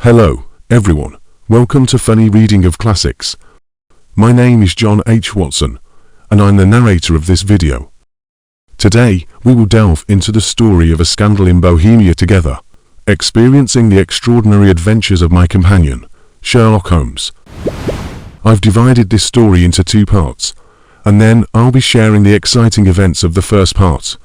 Hello, everyone. Welcome to Funny Reading of Classics. My name is John.H.Watson, and I'm the narrator of this video. Today, we will delve into the story of a scandal in Bohemia together, experiencing the extraordinary adventures of my companion, Sherlock Holmes. I've divided this story into two parts, and then I'll be sharing the exciting events of the first part.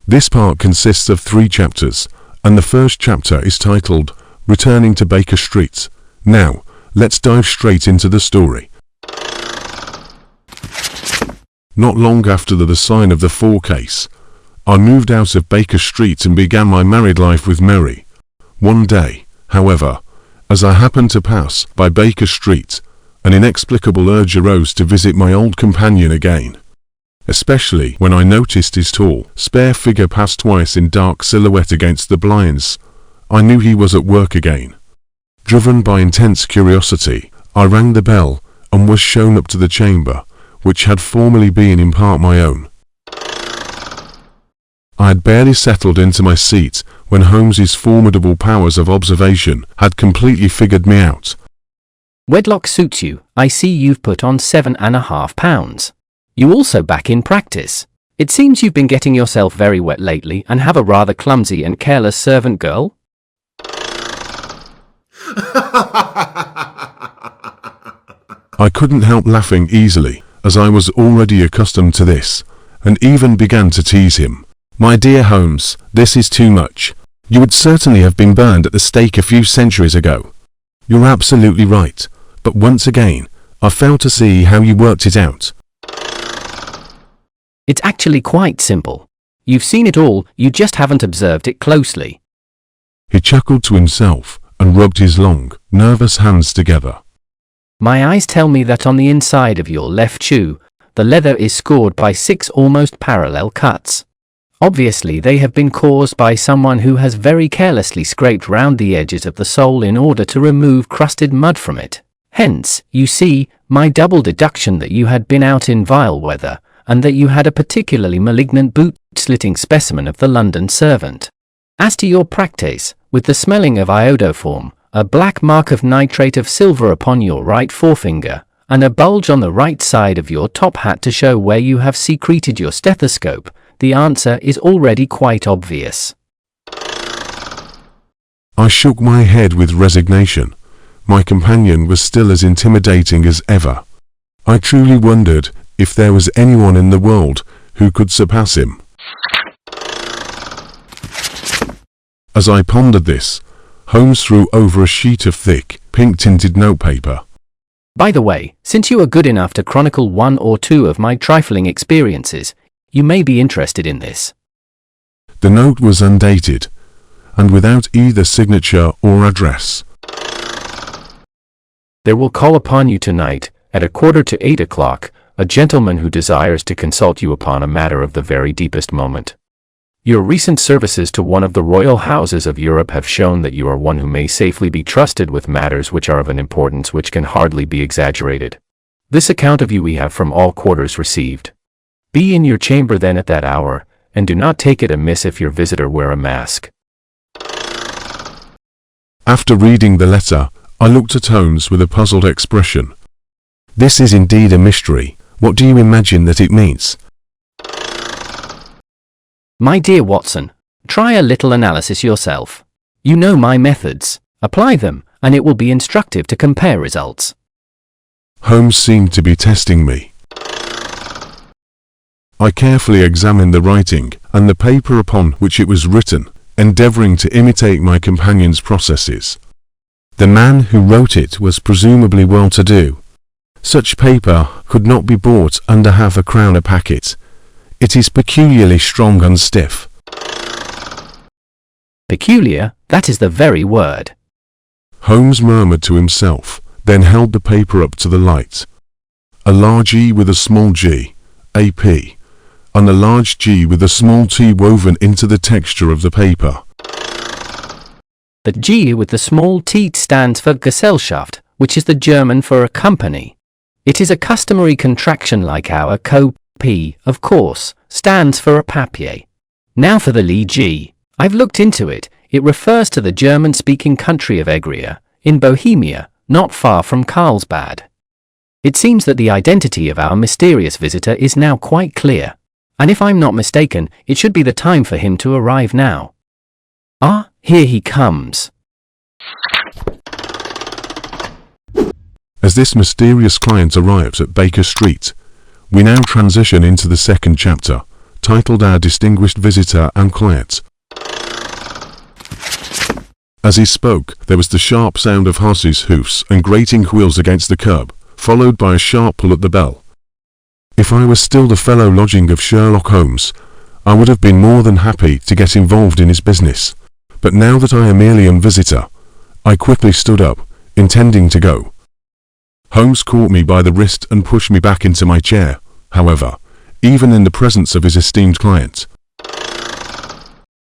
This part consists of 3 chapters, and the first chapter is titled Returning to Baker Street. Now, let's dive straight into the story. Not long after the sign of the Fall case, I moved out of Baker Street and began my married life with Mary. One day, however, as I happened to pass by Baker Street, an inexplicable urge arose to visit my old companion again, especially when I noticed his tall, spare figure pass twice in dark silhouette against the blinds. I knew he was at work again. Driven by intense curiosity, I rang the bell and was shown up to the chamber, which had formerly been in part my own. I had barely settled into my seat when Holmes's formidable powers of observation had completely figured me out. Wedlock suits you. I see you've put on 7.5 pounds. You also back in practice. It seems you've been getting yourself very wet lately and have a rather clumsy and careless servant girl. I couldn't help laughing easily, as I was already accustomed to this, and even began to tease him. My dear Holmes, this is too much. You would certainly have been burned at the stake a few centuries ago. You're absolutely right, but once again, I failed to see how you worked it out. It's actually quite simple. You've seen it all, you just haven't observed it closely. He chuckled to himself and rubbed his long, nervous hands together. My eyes tell me that on the inside of your left shoe, the leather is scored by 6 almost parallel cuts. Obviously they have been caused by someone who has very carelessly scraped round the edges of the sole in order to remove crusted mud from it. Hence, you see, my double deduction that you had been out in vile weather, and that you had a particularly malignant boot-slitting specimen of the London servant. As to your practice, with the smelling of iodoform, a black mark of nitrate of silver upon your right forefinger, and a bulge on the right side of your top hat to show where you have secreted your stethoscope, the answer is already quite obvious. I shook my head with resignation. My companion was still as intimidating as ever. I truly wondered if there was anyone in the world who could surpass him. As I pondered this, Holmes threw over a sheet of thick, pink-tinted notepaper. By the way, since you are good enough to chronicle 1 or 2 of my trifling experiences, you may be interested in this. The note was undated, and without either signature or address. There will call upon you tonight, at 7:45, a gentleman who desires to consult you upon a matter of the very deepest moment. Your recent services to one of the royal houses of Europe have shown that you are one who may safely be trusted with matters which are of an importance which can hardly be exaggerated. This account of you we have from all quarters received. Be in your chamber then at that hour, and do not take it amiss if your visitor wear a mask. After reading the letter, I looked at Holmes with a puzzled expression. This is indeed a mystery. What do you imagine that it means? My dear Watson, try a little analysis yourself. You know my methods. Apply them, and it will be instructive to compare results. Holmes seemed to be testing me. I carefully examined the writing and the paper upon which it was written, endeavouring to imitate my companion's processes. The man who wrote it was presumably well-to-do. Such paper could not be bought under £0.50 a packet. It is peculiarly strong and stiff. Peculiar, that is the very word. Holmes murmured to himself, then held the paper up to the light. A large E with a small g, AP, and a large G with a small t woven into the texture of the paper. The G with the small t stands for Gesellschaft, which is the German for a company. It is a customary contraction like our co. P, of course, stands for a papier. Now for the Lee G. I've looked into it. It refers to the German-speaking country of Egria, in Bohemia, not far from Carlsbad. It seems that the identity of our mysterious visitor is now quite clear, and if I'm not mistaken, it should be the time for him to arrive now. Ah, here he comes. As this mysterious client arrives at Baker Street, we now transition into the second chapter, titled Our Distinguished Visitor and Client. As he spoke, there was the sharp sound of horses' hoofs and grating wheels against the curb, followed by a sharp pull at the bell. If I was still the fellow lodging of Sherlock Holmes, I would have been more than happy to get involved in his business. But now that I am merely a visitor, I quickly stood up, intending to go. Holmes caught me by the wrist and pushed me back into my chair, however, even in the presence of his esteemed client.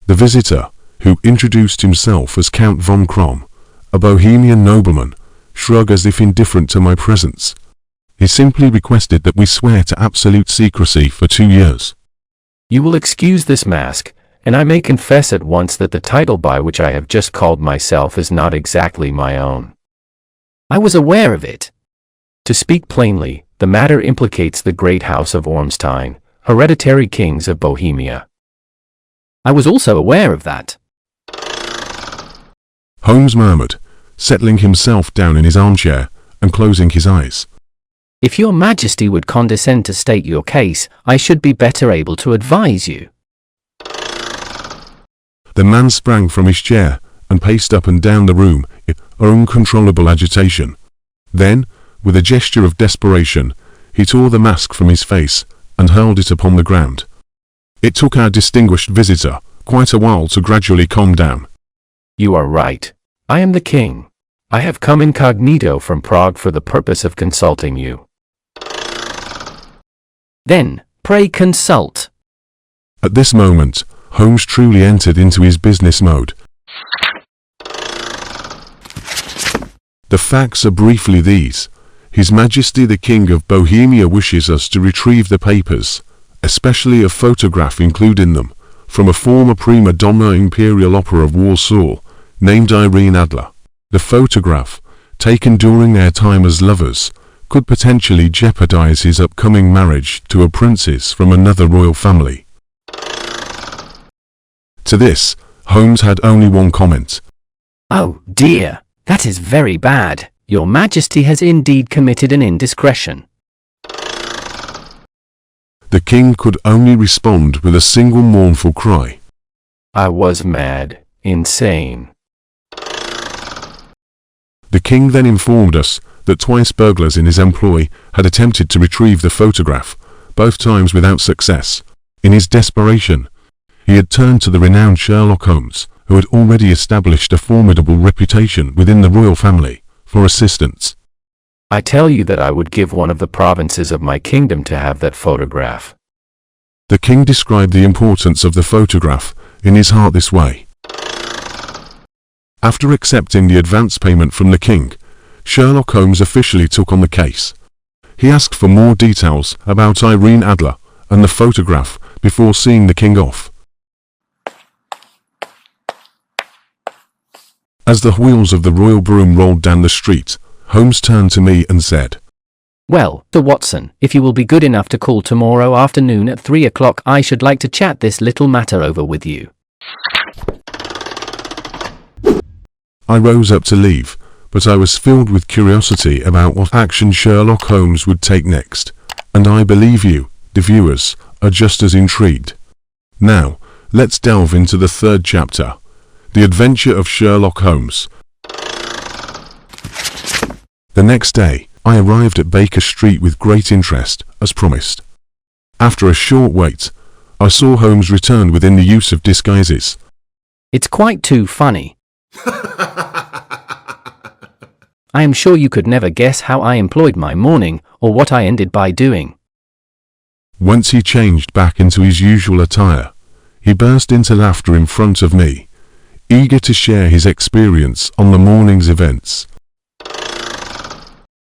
The visitor, who introduced himself as Count von Krom, a Bohemian nobleman, shrugged as if indifferent to my presence. He simply requested that we swear to absolute secrecy for 2 years. You will excuse this mask, and I may confess at once that the title by which I have just called myself is not exactly my own. I was aware of it. To speak plainly, the matter implicates the great house of Ormstein, hereditary kings of Bohemia. I was also aware of that. Holmes murmured, settling himself down in his armchair and closing his eyes. If your Majesty would condescend to state your case, I should be better able to advise you. The man sprang from his chair and paced up and down the room in uncontrollable agitation. Then, with a gesture of desperation, he tore the mask from his face and hurled it upon the ground. It took our distinguished visitor quite a while to gradually calm down. You are right. I am the king. I have come incognito from Prague for the purpose of consulting you. Then, pray consult. At this moment, Holmes truly entered into his business mode. The facts are briefly these. His Majesty the King of Bohemia wishes us to retrieve the papers, especially a photograph including them, from a former prima donna Imperial Opera of Warsaw, named Irene Adler. The photograph, taken during their time as lovers, could potentially jeopardize his upcoming marriage to a princess from another royal family. To this, Holmes had only one comment. Oh dear, that is very bad. Your Majesty has indeed committed an indiscretion. The king could only respond with a single mournful cry. I was mad, insane. The king then informed us that twice burglars in his employ had attempted to retrieve the photograph, both times without success. In his desperation, he had turned to the renowned Sherlock Holmes, who had already established a formidable reputation within the royal family, for assistance. I tell you that I would give one of the provinces of my kingdom to have that photograph. The king described the importance of the photograph in his heart this way. After accepting the advance payment from the king, Sherlock Holmes officially took on the case. He asked for more details about Irene Adler and the photograph before seeing the king off. As the wheels of the royal broom rolled down the street, Holmes turned to me and said, Well, Sir Watson, if you will be good enough to call tomorrow afternoon at 3 o'clock, I should like to chat this little matter over with you. I rose up to leave, but I was filled with curiosity about what action Sherlock Holmes would take next, and I believe you, the viewers, are just as intrigued. Now, let's delve into the third chapter, The Adventure of Sherlock Holmes. The next day, I arrived at Baker Street with great interest, as promised. After a short wait, I saw Holmes return within the use of disguises. It's quite too funny. I am sure you could never guess how I employed my morning, or what I ended by doing. Once he changed back into his usual attire, he burst into laughter in front of me, eager to share his experience on the morning's events.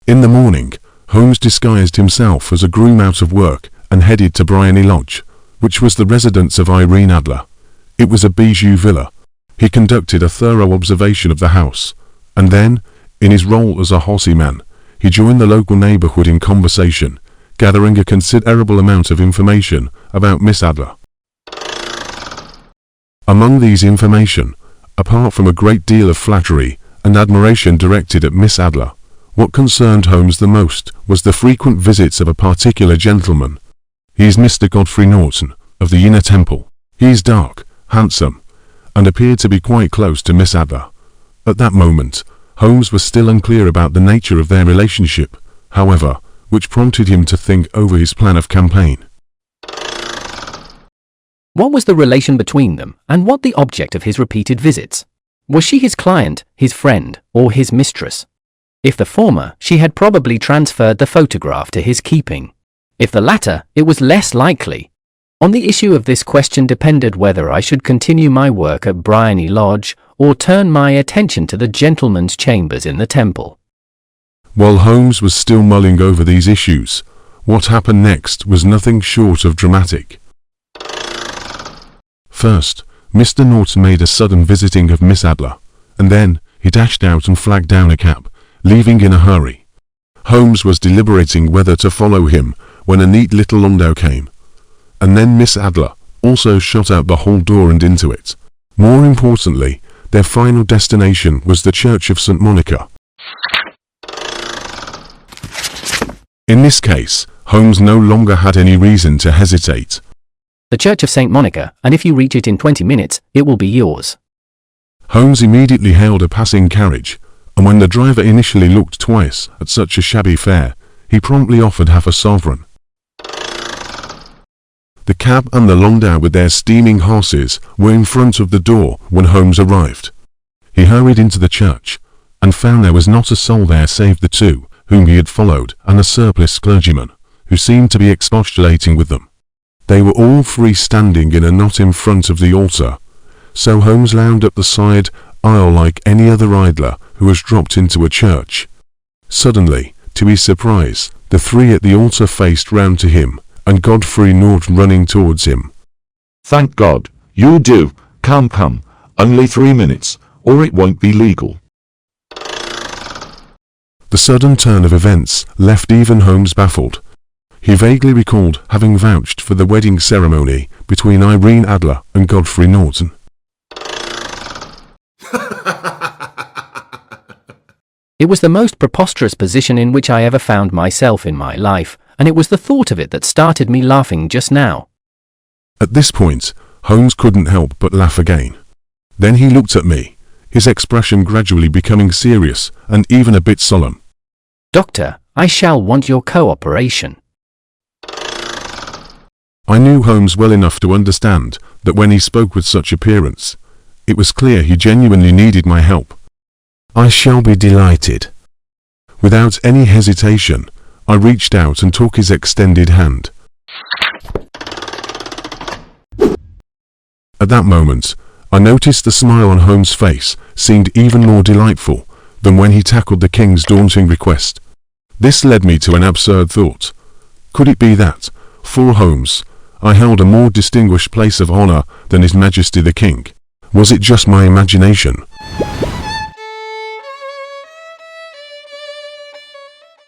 In the morning, Holmes disguised himself as a groom out of work and headed to Briony Lodge, which was the residence of Irene Adler. It was a bijou villa. He conducted a thorough observation of the house, and then, In his role as a horsey man, he joined the local neighborhood in conversation, gathering a considerable amount of information about Miss Adler. Among these information, apart from a great deal of flattery and admiration directed at Miss Adler, what concerned Holmes the most was the frequent visits of a particular gentleman. He is Mr. Godfrey Norton, of the Inner Temple. He is dark, handsome, and appeared to be quite close to Miss Adler. At that moment, Holmes was still unclear about the nature of their relationship, however, which prompted him to think over his plan of campaign. What was the relation between them, and what the object of his repeated visits? Was she his client, his friend, or his mistress? If the former, she had probably transferred the photograph to his keeping. If the latter, it was less likely. On the issue of this question depended whether I should continue my work at Briony Lodge, or turn my attention to the gentleman's chambers in the Temple. While Holmes was still mulling over these issues, what happened next was nothing short of dramatic. First, Mr. Norton made a sudden visiting of Miss Adler, and then he dashed out and flagged down a cab, leaving in a hurry. Holmes was deliberating whether to follow him when a neat little landau came, and then Miss Adler also shot out the hall door and into it. More importantly, their final destination was the Church of St. Monica. In this case, Holmes no longer had any reason to hesitate. The Church of St. Monica, and if you reach it in 20 minutes, it will be yours. Holmes immediately hailed a passing carriage, and when the driver initially looked twice at such a shabby fare, he promptly offered half a sovereign. The cab and the landau with their steaming horses were in front of the door when Holmes arrived. He hurried into the church, and found there was not a soul there save the two whom he had followed and a surpliced clergyman, who seemed to be expostulating with them. They were all three standing in a knot in front of the altar, so Holmes lounged up the side aisle like any other idler who has dropped into a church. Suddenly, to his surprise, the three at the altar faced round to him, and Godfrey Norton running towards him. "Thank God, you do. Come. Only 3 minutes, or it won't be legal." The sudden turn of events left even Holmes baffled. He vaguely recalled having vouched for the wedding ceremony between Irene Adler and Godfrey Norton. It was the most preposterous position in which I ever found myself in my life, and it was the thought of it that started me laughing just now. At this point, Holmes couldn't help but laugh again. Then he looked at me, his expression gradually becoming serious and even a bit solemn. "Doctor, I shall want your cooperation." I knew Holmes well enough to understand that when he spoke with such appearance, it was clear he genuinely needed my help. I shall be delighted. Without any hesitation, I reached out and took his extended hand. At that moment, I noticed the smile on Holmes' face seemed even more delightful than when he tackled the king's daunting request. This led me to an absurd thought. Could it be that, for Holmes, I held a more distinguished place of honor than His Majesty the King? Was it just my imagination?